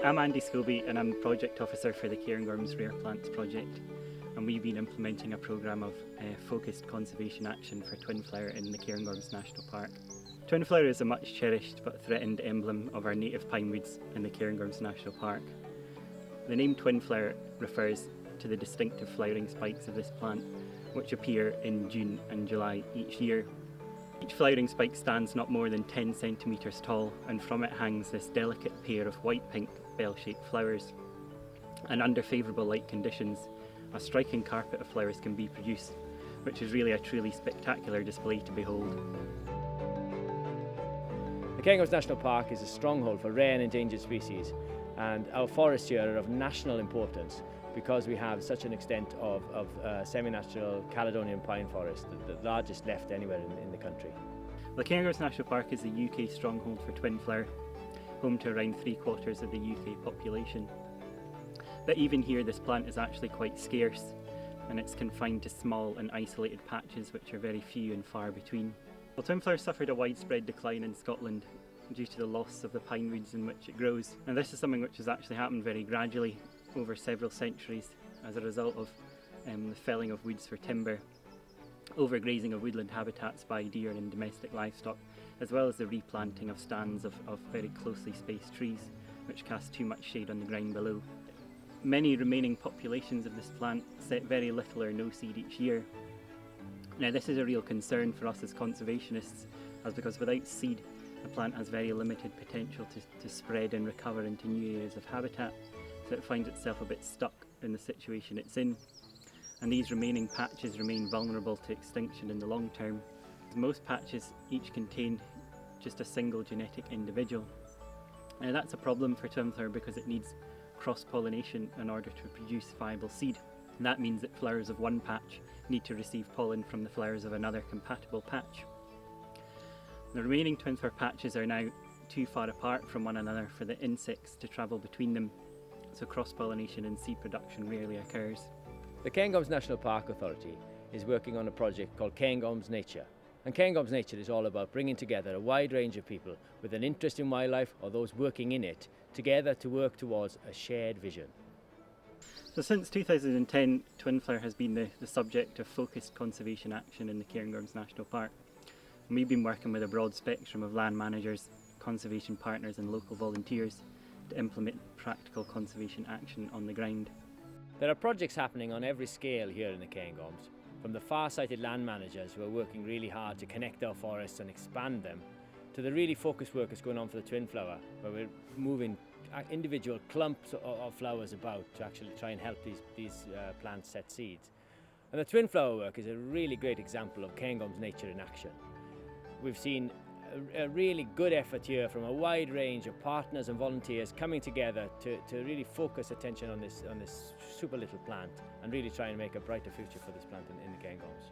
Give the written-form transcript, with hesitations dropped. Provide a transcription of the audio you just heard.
I'm Andy Scobie and I'm the Project Officer for the Cairngorms Rare Plants project, and we've been implementing a programme of focused conservation action for Twinflower in the Cairngorms National Park. Twinflower is a much cherished but threatened emblem of our native pinewoods in the Cairngorms National Park. The name Twinflower refers to the distinctive flowering spikes of this plant, which appear in June and July each year. Each flowering spike stands not more than 10 centimetres tall, and from it hangs this delicate pair of white-pink bell-shaped flowers. And under favourable light conditions, a striking carpet of flowers can be produced, which is really a truly spectacular display to behold. The Cairngorms National Park is a stronghold for rare and endangered species, and our forests here are of national importance because we have such an extent of semi-natural Caledonian pine forest, the largest left anywhere in the country. The Cairngorms National Park is the UK stronghold for Twinflower, home to around 3/4 of the UK population. But even here this plant is actually quite scarce, and it's confined to small and isolated patches which are very few and far between. Well, Twinflower suffered a widespread decline in Scotland due to the loss of the pine woods in which it grows. And this is something which has actually happened very gradually over several centuries as a result of the felling of woods for timber, overgrazing of woodland habitats by deer and domestic livestock, as well as the replanting of stands of very closely spaced trees which cast too much shade on the ground below. Many remaining populations of this plant set very little or no seed each year. Now this is a real concern for us as conservationists, as because without seed the plant has very limited potential to spread and recover into new areas of habitat, so it finds itself a bit stuck in the situation it's in. And these remaining patches remain vulnerable to extinction in the long term. Most patches each contain just a single genetic individual. Now that's a problem for Twinflower because it needs cross-pollination in order to produce viable seed. And that means that flowers of one patch need to receive pollen from the flowers of another compatible patch. The remaining Twinflower patches are now too far apart from one another for the insects to travel between them, so cross-pollination and seed production rarely occurs. The Cairngorms National Park Authority is working on a project called Cairngorms Nature. And Cairngorms Nature is all about bringing together a wide range of people with an interest in wildlife or those working in it together to work towards a shared vision. So since 2010, Twinflower has been the subject of focused conservation action in the Cairngorms National Park. And we've been working with a broad spectrum of land managers, conservation partners and local volunteers to implement practical conservation action on the ground. There are projects happening on every scale here in the Cairngorms, from the far-sighted land managers who are working really hard to connect our forests and expand them, to the really focused work that's going on for the Twinflower, where we're moving individual clumps of flowers about to actually try and help these plants set seeds. And the Twinflower work is a really great example of Cairngorms Nature in action. We've seen a really good effort here from a wide range of partners and volunteers coming together to really focus attention on this super little plant and really try and make a brighter future for this plant in the Cairngorms.